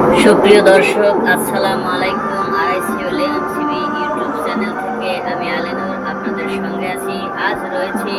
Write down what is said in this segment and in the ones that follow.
সুপ্রিয় দর্শক, আসসালামু আলাইকুম। আরআইসিওল এমসিবি ইউটিউব চ্যানেল থেকে আমি আলেনুর আপনাদের সঙ্গে আছি। আজ রয়েছি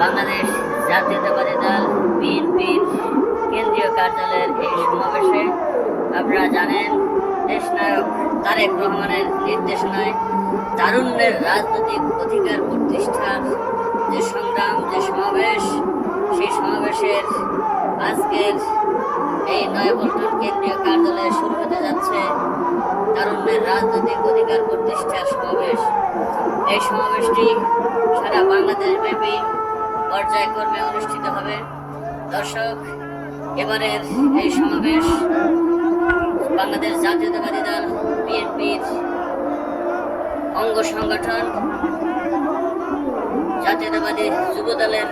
বাংলাদেশ জাতীয়তাবাদী দল বিএনপির কেন্দ্রীয় কার্যালয়ের এই সমাবেশে। আপনারা জানেন, দেশনায়ক তারেক রহমানের নির্দেশনায় তারুণ্যের রাজনৈতিক অধিকার প্রতিষ্ঠার যে সংগ্রাম, যে সমাবেশ, সেই সমাবেশের আজকের এই নয়াপল্টন কেন্দ্রীয় কার্যালয়ে শুরু হতে যাচ্ছে তারুণ্যের রাজনৈতিক অধিকার প্রতিষ্ঠার সমাবেশ। এই সমাবেশটি সারা বাংলাদেশ ব্যাপী পর্যায়ক্রমে অনুষ্ঠিত হবে। দর্শক, এবারের এই সমাবেশ বাংলাদেশ জাতীয়তাবাদী দল বিএনপির অঙ্গ সংগঠন জাতীয়তাবাদী যুব দলের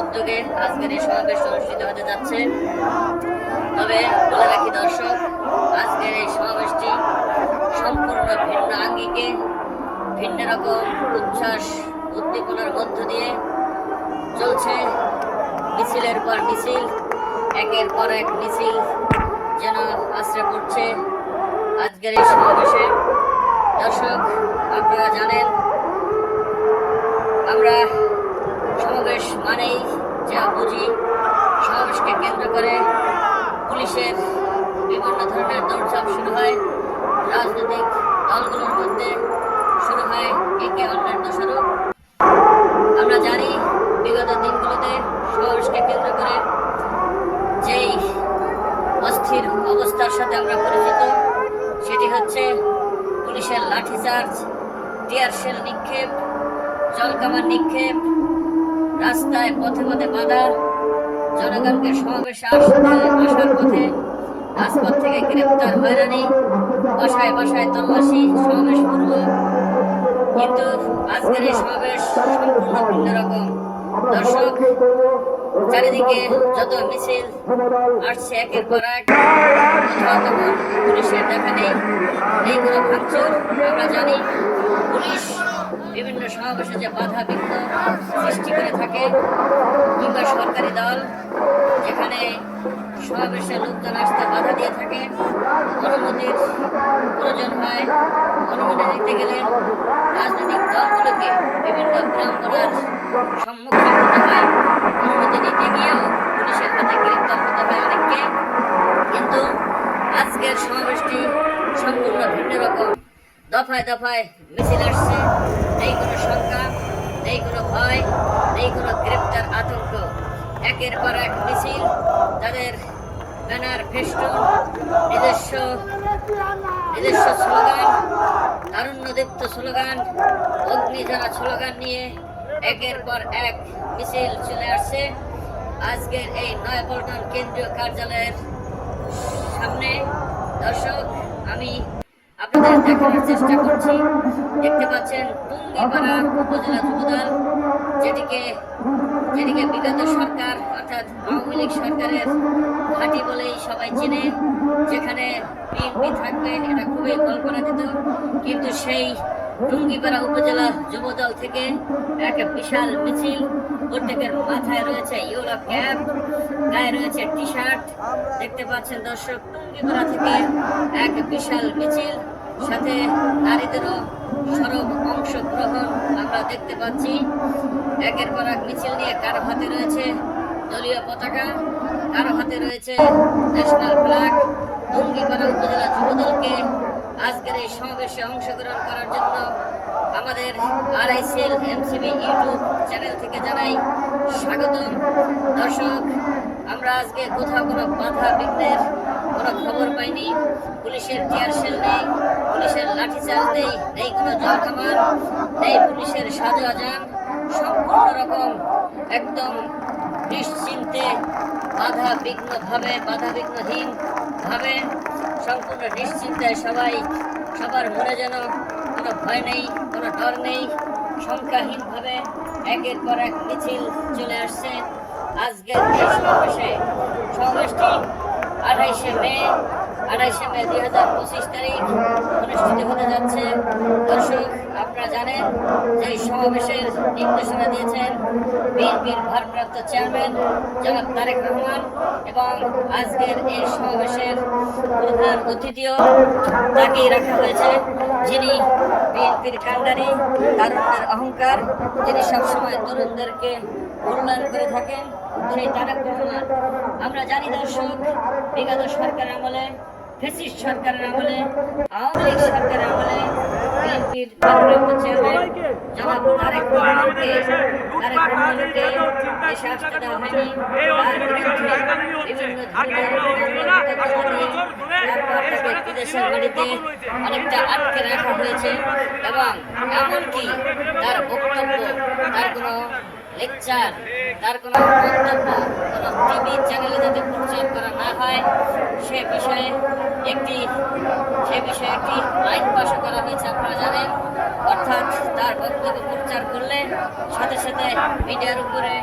উদ্যোগে আজকের এই সমাবেশ অনুষ্ঠিত হতে যাচ্ছে। তবে বলে রাখি দর্শক, আজকের এই সমাবেশটি সম্পূর্ণ ভিন্ন আঙ্গিকে, ভিন্ন রকম উচ্ছ্বাস উদ্দীপনার মধ্য দিয়ে চলছে। মিছিলের পর মিছিল, একের পর এক মিছিল যেন আশ্রয় পড়ছে আজকের এই সমাবেশে। দর্শক, আপনারা জানেন, আমরা সমাবেশ মানেই যা বুঝি, সমাবেশকে কেন্দ্র করে পুলিশের বিভিন্ন ধরনের দৌড়ঝাঁপ শুরু হয়, রাজনৈতিক দলগুলোর মধ্যে শুরু হয় একে অন্যের দোষারোপ। আমরা জানি, বিগত দিনগুলোতে সমাবেশকে কেন্দ্র করে যেই অস্থির অবস্থার সাথে আমরা পরিচিত, সেটি হচ্ছে পুলিশের লাঠিচার্জ, টিয়ার শেল নিক্ষেপ, জলকামান নিক্ষেপ, রাস্তায় পথে পথে বাধা, জনগণকে সমাবেশে আসার পথে রাজপথ থেকে গ্রেপ্তার, হয়রানি, বাসায় বাসায় তল্লাশি, সমাবেশ পূর্ব। কিন্তু আজকের এই সমাবেশ সম্পূর্ণ ভিন্ন রকম। দর্শক, চারিদিকে যত মিছিল আসছে একের পর এক, কোথাও তখন পুলিশের দেখা নেই, এই কোনো ভাঙচুর। আমরা জানি, পুলিশ বিভিন্ন সমাবেশে যে বাধা বিঘ্ন সৃষ্টি করে থাকে, কিংবা সরকারি দল যেখানে সমাবেশে লোকজন আসতে বাধা দিয়ে থাকে, অনুমতির প্রয়োজন হয়। অনুমতি দিতে গেলে রাজনৈতিক দলগুলোকে বিভিন্ন বিড়ম্বনার সম্মুখীন হতে হয়। অনুমতি দিতে গিয়েও পুলিশের হাতে গ্রেপ্তার হতে হয় অনেককে। কিন্তু আজকের সমাবেশটি সম্পূর্ণ ভিন্ন রকম। দফায় দফায় মিছিল আসছে, নেই কোনো শঙ্কা, নেই কোনো ভয়, নেই কোনো গ্রেপ্তার আতঙ্ক। একের পর এক মিছিল, তাদের ব্যানার, ফেস্টুন, নিজস্ব স্লোগান, তারুণ্যদীপ্ত স্লোগান, অগ্নিজানা স্লোগান নিয়ে একের পর এক মিছিল চলে আসছে আজকের এই নয়াপল্টন কেন্দ্রীয় কার্যালয়ের সামনে। দর্শক, আমি আপনাদের দেখানোর চেষ্টা করছি। দেখতে পাচ্ছেন টুঙ্গিপাড়া উপজেলা যুবদল, যেটিকে বিগত সরকার অর্থাৎ আওয়ামী লীগ সরকারের ঘাঁটি বলেই সবাই চেনে, যেখানে বিএনপি থাকবে এটা খুবই কল্পনাতীত। কিন্তু সেই টুঙ্গিপাড়া উপজেলা যুবদল থেকে এক বিশাল মিছিল, প্রত্যেকের মাথায় রয়েছে ইয়েলো ক্যাপ, গায়ে রয়েছে টি শার্ট। দেখতে পাচ্ছেন দর্শক, টুঙ্গিপাড়া থেকে এক বিশাল মিছিল, সাথে নারীদেরও সরব অংশগ্রহণ আমরা দেখতে পাচ্ছি। একের পর এক মিছিল নিয়ে কারো হাতে রয়েছে দলীয় পতাকা, কারো হাতে রয়েছে ন্যাশনাল ফ্ল্যাগ। টুঙ্গিপাড়া উপজেলা যুবদলকে আজকের এই সমাবেশে অংশগ্রহণ করার জন্য আমাদের আরআইসিএল এমসিবি ইউটিউব চ্যানেল থেকে জানাই স্বাগতম। দর্শক, আমরা আজকে কোথাও কোনো বাধা বিঘ্নের কোনো খবর পাইনি। পুলিশের টিয়ার শেল নেই, পুলিশের লাঠিচার্জ নেই, নেই কোনো জলকামান, নেই পুলিশের সাজোয়াজান। সম্পূর্ণ রকম একদম নিশ্চিন্তে, বাধা বিঘ্নহীন ভাবে, সম্পূর্ণ নিশ্চিন্তায় সবার মনে যেন কোনো ভয় নেই, কোনো ডর নেই, শঙ্কাহীনভাবে একের পর এক মিছিল চলে আসছে আজকের এই সমাবেশটি 28শে মে 28 মে 2025 তারিখ অনুষ্ঠিত হতে যাচ্ছে। দর্শক, আপনারা জানেন যে এই সমাবেশের নির্দেশনা দিয়েছেন বিএনপির ভারপ্রাপ্ত চেয়ারম্যান জনাব তারেক রহমান, এবং আজকের এই সমাবেশের প্রধান অতিথিও তাকেই রাখা হয়েছে, যিনি বিএনপির কাণ্ডারি, তারুণ্যের অহংকার, যিনি সবসময় তরুণদেরকে উন্নয়ন করে থাকেন, সেই তারেক রহমান। আমরা জানি দর্শক, বিগত সরকারের আমলে, ফ্যাসিস্ট সরকারের আমলে, আওয়ামী লীগ সরকারের আমলে বিএনপির ভারপ্রাপ্ত চেয়ারম্যান জনাব তারেক রহমানকে দেশে আসতে দেওয়া হয়নি। তার বিরুদ্ধে বিভিন্ন ধরনের বিদেশের বাড়িতে অনেকটা আটকে রাখা হয়েছে, এবং এমনকি তার বক্তব্য, তার কোনো লেকচার, তার কোনো বক্তব্য কোনো টিভি চ্যানেলে যাতে প্রচার করা না হয় সে বিষয়ে একটি আইন পাশ করা হয়েছে, আপনারা জানেন। অর্থাৎ তার বক্তব্য প্রচার করলে সাথে সাথে মিডিয়ার উপরে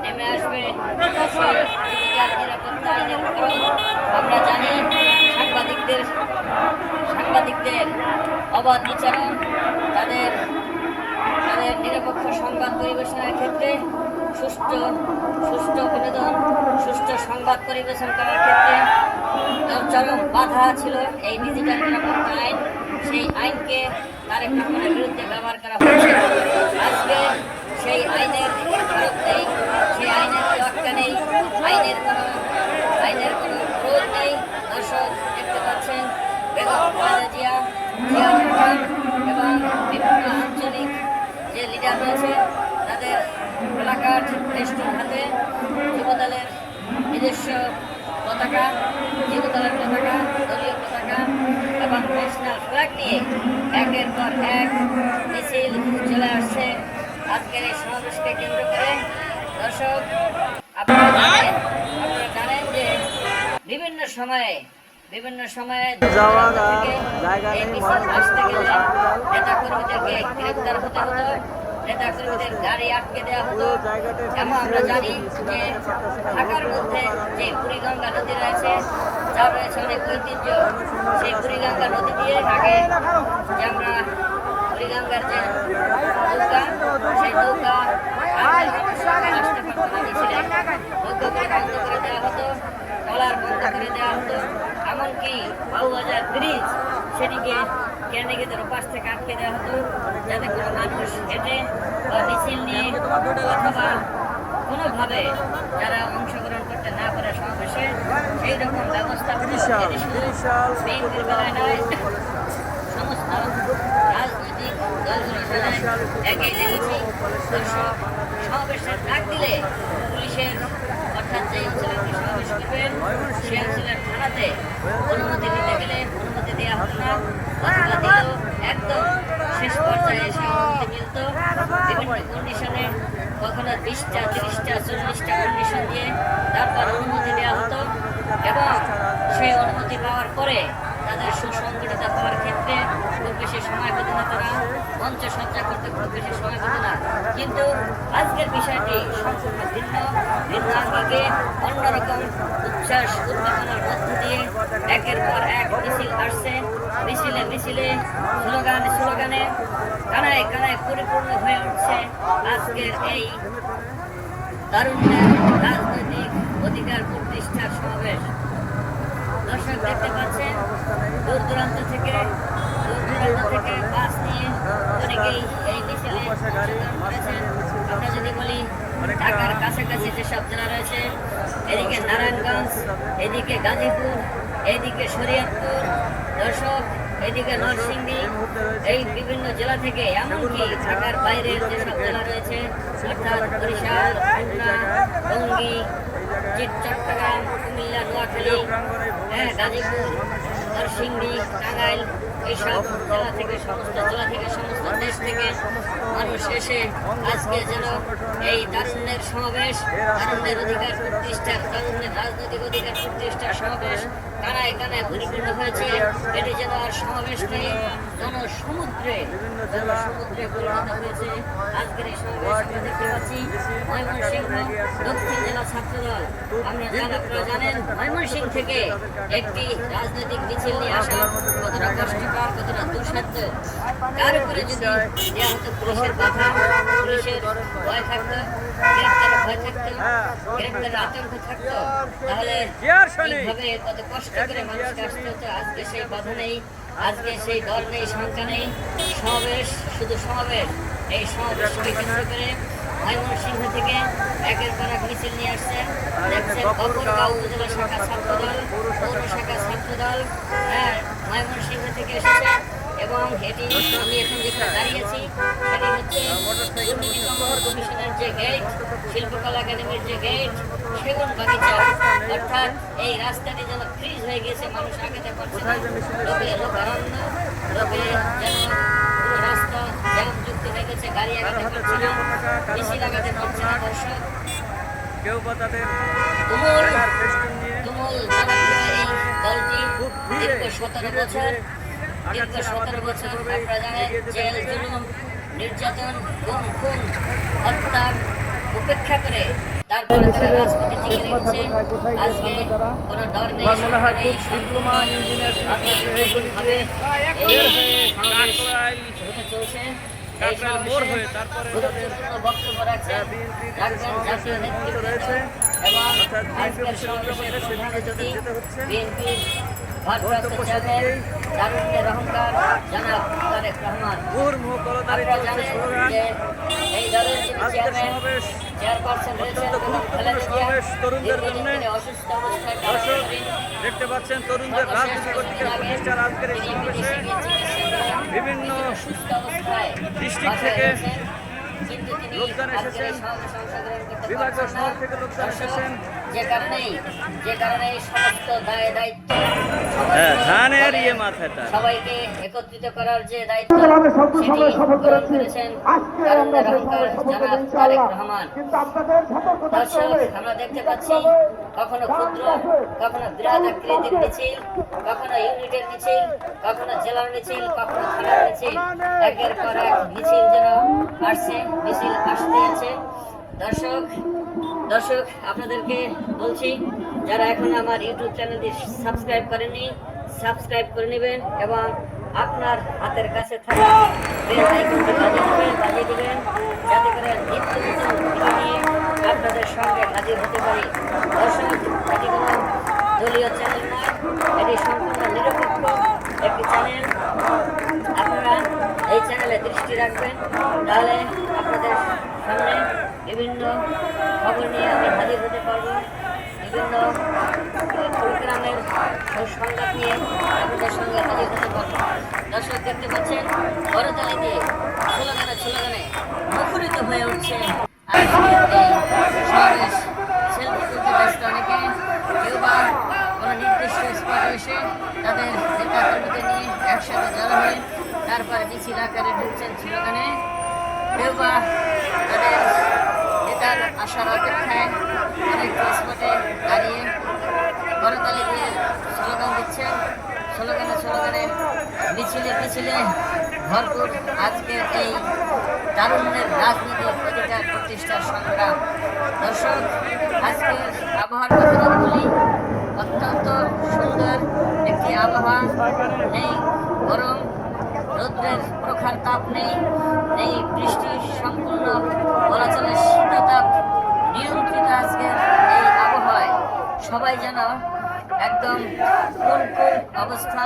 নেমে আসবে ডিজিটাল নিরাপত্তা আইনের উপর। আমরা জানি সাংবাদিকদের অবাধ বিচারণ, তাদের নিরপেক্ষ সংবাদ পরিবেশনের ক্ষেত্রে সুষ্ঠু বিনোদন, সুষ্ঠু সংবাদ পরিবেশন করার ক্ষেত্রে চরম বাধা ছিল এই ডিজিটাল নিরাপত্তা আইন। সেই আইনকে তারেক রহমানের বিরুদ্ধে ব্যবহার করা হয়েছে। আজকে সেই আইনের প্রয়োগ নেই, সেই আইনের তোয়াক্কা নেই, আইনের কোনো প্রয়োগ নেই। দর্শক, দেখতে পাচ্ছেন বেগম খালেদা জিয়া, জিয়া রহমান এবং বিভিন্ন আঞ্চলিক যে লিডার রয়েছে তাদের প্লাকার্ড, ফেস্টুন হাতে, যুবদলের নিজস্ব পতাকা, যুবদলের পতাকা, দলীয় পতাকা এবং ন্যাশনাল ফ্ল্যাগ নিয়ে একের পর এক মিছিল চলে আসছে আজকের এই সমাবেশকে কেন্দ্র করে। দর্শক, আপনারা জানেন যে বিভিন্ন সময়ে এই মিছিল আসতে গেলে নেতাকর্মীদেরকে গ্রেপ্তার হতে হতো, নেতাকর্মীদের গাড়ি আটকে দেওয়া হতো। এবং আমরা জানি যে ঢাকার মধ্যে যে বুড়িগঙ্গা নদী রয়েছে, যার রয়েছে অনেক ঐতিহ্য, সেই বুড়িগঙ্গা নদী দিয়ে আগে যে আমরা বুড়িগঙ্গার যে নৌকা, সেই নৌকা আসতে পারতো না, মিছিলে নৌকাগুলো বন্ধ করে দেওয়া হতো, ট্রলার বন্ধ করে দেওয়া হতো। এমনকি বাবুবাজার ব্রিজ, সেটিকে ক্যান্ডিগেটের পাশ থেকে আটকে দেওয়া হতো, যাতে কোনো মানুষ হেঁটে বা মিছিল নিয়ে অথবা কোনোভাবে যারা অংশগ্রহণ করতে না পারে সমাবেশে, সেই রকম ব্যবস্থা বিএনপির বেলায় নয়, সমস্ত রাজনৈতিক দলগুলোর বেলায় একই দেখেছি। সমাবেশের ডাক দিলে পুলিশের, অর্থাৎ যে অঞ্চলে আপনি সমাবেশ করবেন সেই অঞ্চলের থানাতে অনুমতি দিতে গেলে অনুমতি দেওয়া হতো না, অথবা দিলেও একদম শেষ পর্যায়ে এসে অনুমতি মিলত। বিভিন্ন কন্ডিশনে কখনো 20টা, 30টা, 40টা কন্ডিশন দিয়ে তারপর অনুমতি দেওয়া হতো, এবং সেই অনুমতি পাওয়ার পরে তাদের সুসংগঠিত হওয়ার ক্ষেত্রে খুব বেশি সময় পেত না, তারা মঞ্চ সজ্জা করতে খুব বেশি সময় পেত না। কিন্তু আজকের বিষয়টি সম্পূর্ণ ভিন্ন আঙ্গিকে, অন্যরকম উচ্ছ্বাস উদ্দীপনার মধ্য দিয়ে একের পর এক মিছিল আসছে। মিছিলে স্লোগানে কানায় কানায় পরিপূর্ণ হয়ে উঠছে আজকের এই তারুণ্যের রাজনৈতিক অধিকার প্রতিষ্ঠার সমাবেশ। দর্শক, দেখতে পাচ্ছেন দূর দূরান্ত থেকে বাস নিয়ে অনেকেই এই মিছিলে অংশগ্রহণ করেছেন। আমরা যদি বলি ঢাকার কাছাকাছি যেসব জেলা রয়েছে, এদিকে নারায়ণগঞ্জ, এদিকে গাজীপুর, এদিকে শরীয়তপুর, দর্শক এদিকে নরসিংদী, এই বিভিন্ন জেলা থেকে, এমনকি ঢাকার বাইরের যেসব জেলা রয়েছে, অর্থাৎ বরিশাল, খুলনা, টঙ্গী, চট্টগ্রাম, কুমিল্লা, নোয়াখালী, গাজীপুর, নরসিংদী, টাঙ্গাইল, এইসব জেলা থেকে সমস্ত দেশ থেকে মানুষ এসে আজকে যেন এই তারুণ্যের সমাবেশ, তারুণ্যের অধিকার প্রতিষ্ঠা, তারুণ্যের রাজনৈতিক অধিকার প্রতিষ্ঠার সমাবেশ কানায় কানায় পরিপূর্ণ হয়েছে। এটি যেন আর সমাবেশ নেই, জনসমুদ্রে পরিণত হয়েছে। আজকের এই সমাবেশ আমরা দেখতে পাচ্ছি ময়মনসিংহ দক্ষিণ জেলা ছাত্রদল। আপনারা জানেন ময়মনসিংহ থেকে একটি রাজনৈতিক মিছিল নিয়ে আসা কতটা কষ্টকর, কতটা দুঃসাধ্য। তার উপরে যদি দেওয়া হতো পুলিশের বাধা, পুলিশের ভয় থাকতো, গ্রেপ্তারের ভয় থাকতো, গ্রেপ্তারের আতঙ্ক থাকতো, তাহলে এইভাবে কত কষ্ট করে মানুষকে আসতে হতো। আজকে সেই বাধা নেই, আজকে সেই দল নেই, সংখ্যা নেই, সমাবেশ, শুধু সমাবেশ। এই সমাবেশকে কেন্দ্র করে ময়মনসিংহ থেকে একের পর এক মিছিল নিয়ে আসছে। দেখছেন গফরগাঁও উপজেলা শাখা ছাত্রদল, পৌর শাখা ছাত্রদল ময়মনসিংহ থেকে এসেছে। এবং এটি আমি এখন যেখানে দাঁড়িয়েছি সেটি হচ্ছে দুর্নীতি দমন কমিশনের যে গেট, শিল্পকলা একাডেমির যে গেট, সেগুন বাগিচা। অর্থাৎ এই রাস্তাটি যেন ফ্রিজ হয়ে গেছে, মানুষ আগাতে পারছে না, লোকারণ্য, লোকে যেন পুরো রাস্তা জ্যামযুক্ত হয়ে গেছে, গাড়ি আগাতে পারছে না, মিছিল আগাতে পারছে না। দর্শক, তুমুল জনপ্রিয় এই দলটি দীর্ঘ 17 বছর আপনারা জানেন জেল, জুলুম, নির্যাতন, গুম, খুন, হত্যা উপেক্ষা করে তারপরে তারা রাজপথে টিকে রেখেছে। আজকে কোনো দল নেই, চলছে। বক্তব্য রাখছেন জাতীয় নেতৃত্ব এবং আজকের সমাবেশের প্রধান অতিথি বিএনপির ভারপ্রাপ্ত চেয়ারম্যান তারুণ্যের অহংকার জনাব তারেক রহমান। আপনারা জানেন যে এই দলের যিনি চেয়ারপারসন রয়েছেন অসুস্থ অবস্থায় দেখতে পাচ্ছেন তরুণদের রাজনৈতিক অধিকার প্রতিষ্ঠার আজকের এই সমাবেশে বিভিন্ন ডিস্ট্রিক্ট থেকে লোকজন এসেছেন, বিভাগীয় শহর থেকে লোকজন এসেছেন। যে কারণে সমস্ত দায় দায়িত্ব সবাইকে একত্রিত করার যে দায়িত্ব সেটি গ্রহণ করেছেন তারুণ্যের অহংকার জনাব তারেক রহমান। দর্শক, আমরা দেখতে পাচ্ছি কখনো ক্ষুদ্র, কখনো বিরাট আকৃতির মিছিল, কখনো ইউনিটের মিছিল, কখনো জেলার মিছিল, কখনো থানার মিছিল, একের পর এক মিছিল যেন আসছে, মিছিল আসতে আছে। দর্শক আপনাদেরকে বলছি, যারা এখন আমার ইউটিউব চ্যানেলটি সাবস্ক্রাইব করেননি, সাবস্ক্রাইব করে নেবেন এবং আপনার হাতের কাছে থাকা বেল আইকনটি বাজিয়ে দিবেন, যাতে করে নিত্য নতুন ভিডিও নিয়ে আপনাদের সঙ্গে হাজির হতে পারি। দর্শক, এটি কোনো দলীয় চ্যানেল নয়, এটি সম্পূর্ণ নিরপেক্ষ একটি চ্যানেল। আপনারা এই চ্যানেলে দৃষ্টি রাখবেন, তাহলে আপনাদের সামনে বিভিন্ন খবর নিয়ে আমি হাজির হতে পারবো, বিভিন্ন প্রোগ্রামের সংবাদ নিয়ে আপনাদের সঙ্গে হাজির হতে পারবো। দর্শক, দেখতে পাচ্ছেন বড়তালি দিয়ে স্লোগানে মুখরিত হয়ে উঠছে আজকের এই সমাবেশ। সেলফি তুলতে ব্যস্ত অনেকে, কেউ বা কোনো নির্দিষ্ট স্পটে এসে তাদের নেতা কর্মীদের নিয়ে একসাথে জড়ো হয়ে তারপরে মিছিল আকারে ঢুকছেন স্লোগানে, কেউ বা তাদের নেতার আসার অপেক্ষায় অনেক স্পটে দাঁড়িয়ে করতালি দিয়ে স্লোগান দিচ্ছেন। স্লোগানে মিছিলে ভরপুর আজকের এই তারুণ্যের রাজনৈতিক অধিকার প্রতিষ্ঠার সংগ্রাম। দর্শক, আজকের আবহাওয়ার কথা যদি বলি, অত্যন্ত সুন্দর একটি আবহাওয়া, নেই গরম, রৌদ্রের প্রখর তাপ নেই বৃষ্টি, সম্পূর্ণ বলা চলে শীততাপ নিয়ন্ত্রিত আজকের এই আবহাওয়ায় সবাই যেন একদম কুল অবস্থা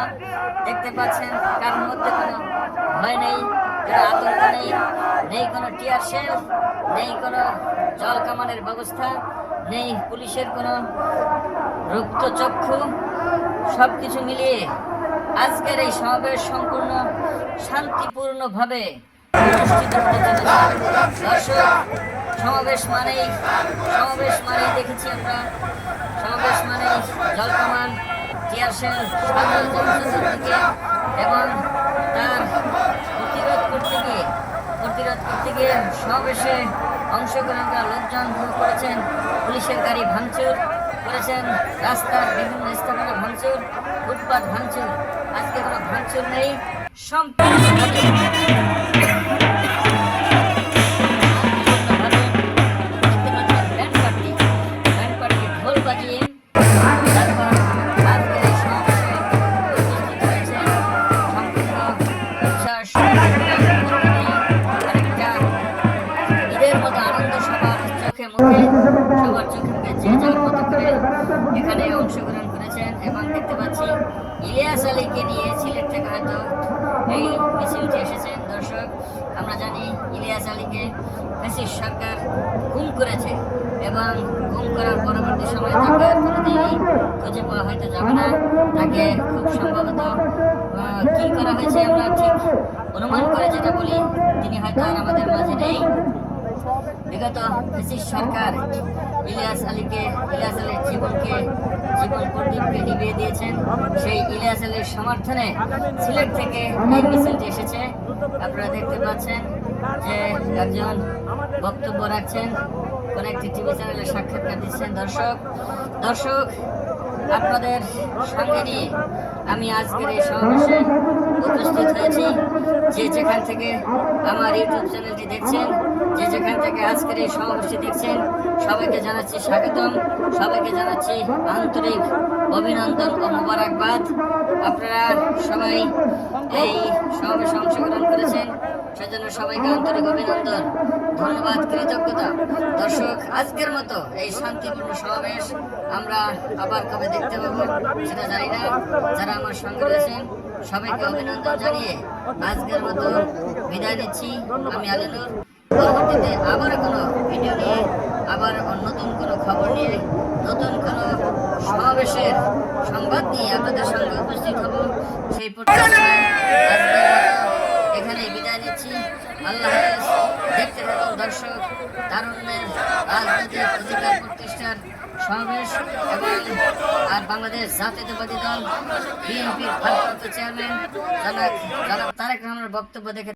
দেখতে পাচ্ছেন। কারোর মধ্যে কোনো ভয় নেই, কোনো আতঙ্ক নেই কোনো টিয়ার শেল, নেই কোনো জল কামানের ব্যবস্থা, নেই পুলিশের কোনো রক্তচক্ষু। সব কিছু মিলিয়ে আজকের এই সমাবেশ সম্পূর্ণ শান্তিপূর্ণভাবে অনুষ্ঠিত হতে চলেছে। দর্শক, সমাবেশ মানেই দেখেছি আমরা, সমাবেশ মানেই জলকামান, টিয়ারশেল সাধারণ জনসাধারণ থেকে এবং তার প্রতিরোধ করতে গিয়ে সমাবেশে অংশগ্রহণকারী লোকজন ভোগ করেছেন, পুলিশের গাড়ি ভাঙচুর করেছেন, রাস্তার বিভিন্ন স্থাপনা ভাঙচুর, ফুটপাত ভাঙচুর। আজকে কোনো ভাঙচুর নেই, সম্পূর্ণভাবে ব্যান্ড পার্টি ঢোল বাজিয়ে তারপর আজকের এই সমাবেশে উপস্থিত হয়েছেন সম্পূর্ণ উচ্ছ্বাস অনেকটা ঈদের মতো আনন্দ সবার চোখে মুখে যে যার মতো করে এখানে অংশগ্রহণ করেছেন। এবং দেখতে পাচ্ছি ইলিয়াস আলীকে নিয়ে সিলেট থেকে হয়তো এই মিছিলটি এসেছেন। দর্শক, আমরা জানি ইলিয়াস আলীকে ফ্যাসিস্ট সরকার গুম করেছে এবং গুম করার পরবর্তী সময় তাকে আর কোনোদিনই খুঁজে পাওয়া হয়তো যাবে না। তাকে খুব সম্ভবত কি করা হয়েছে আমরা ঠিক অনুমান করে যেটা বলি, তিনি হয়তো আর আমাদের মাঝে নেই। বিগত ফ্যাসিস্ট সরকার ইলিয়াস আলীর জীবন প্রদীপকে নিভিয়ে দিয়েছেন। সেই ইলিয়াস আলীর সমর্থনে সিলেট থেকে এই মিছিলটি এসেছে। আপনারা দেখতে পাচ্ছেন যে একজন বক্তব্য রাখছেন, কোন একটি টিভি চ্যানেলে সাক্ষাৎকার দিচ্ছেন। দর্শক আপনাদের সঙ্গে নিয়ে আমি আজকের এই সমাবেশে উপস্থিত হয়েছি। যে যেখান থেকে আমার ইউটিউব চ্যানেলটি দেখছেন, যে যেখান থেকে আজকের এই সমাবেশটি দেখছেন, সবাইকে জানাচ্ছি স্বাগতম, সবাইকে জানাচ্ছি আন্তরিক অভিনন্দন ও মোবারকবাদ। আপনারা সবাই এই সমাবেশে অংশগ্রহণ করেছেন, সেজন্য সবাইকে আন্তরিক অভিনন্দন, ধন্যবাদ, কৃতজ্ঞতা। দর্শক, আজকের মতো এই শান্তিপূর্ণ সমাবেশ আমরা আবার কবে দেখতে পাবো সেটা জানি না। যারা আমার সঙ্গে রয়েছেন সবাইকে অভিনন্দন জানিয়ে আজকের মতো বিদায় নিচ্ছি। আমি আলিনুর। পরবর্তীতে আবার কোনো ভিডিও নিয়ে, আবার নতুন কোনো খবর নিয়ে, নতুন কোনো সমাবেশের সংবাদ নিয়ে আপনাদের সঙ্গে উপস্থিত হব। সেই প্রত্যাশায় আজকের মতো এখানেই বিদায় নিচ্ছি। আল্লাহ হাফেজ। দেখতে থাকুন দর্শক, তারুণ্যের রাজনৈতিক অধিকার প্রতিষ্ঠার সমাবেশ এবং আর বাংলাদেশ জাতীয়তাবাদী দল বিএনপির ভারপ্রাপ্ত চেয়ারম্যান জনাব তারেক রহমানের বক্তব্য দেখে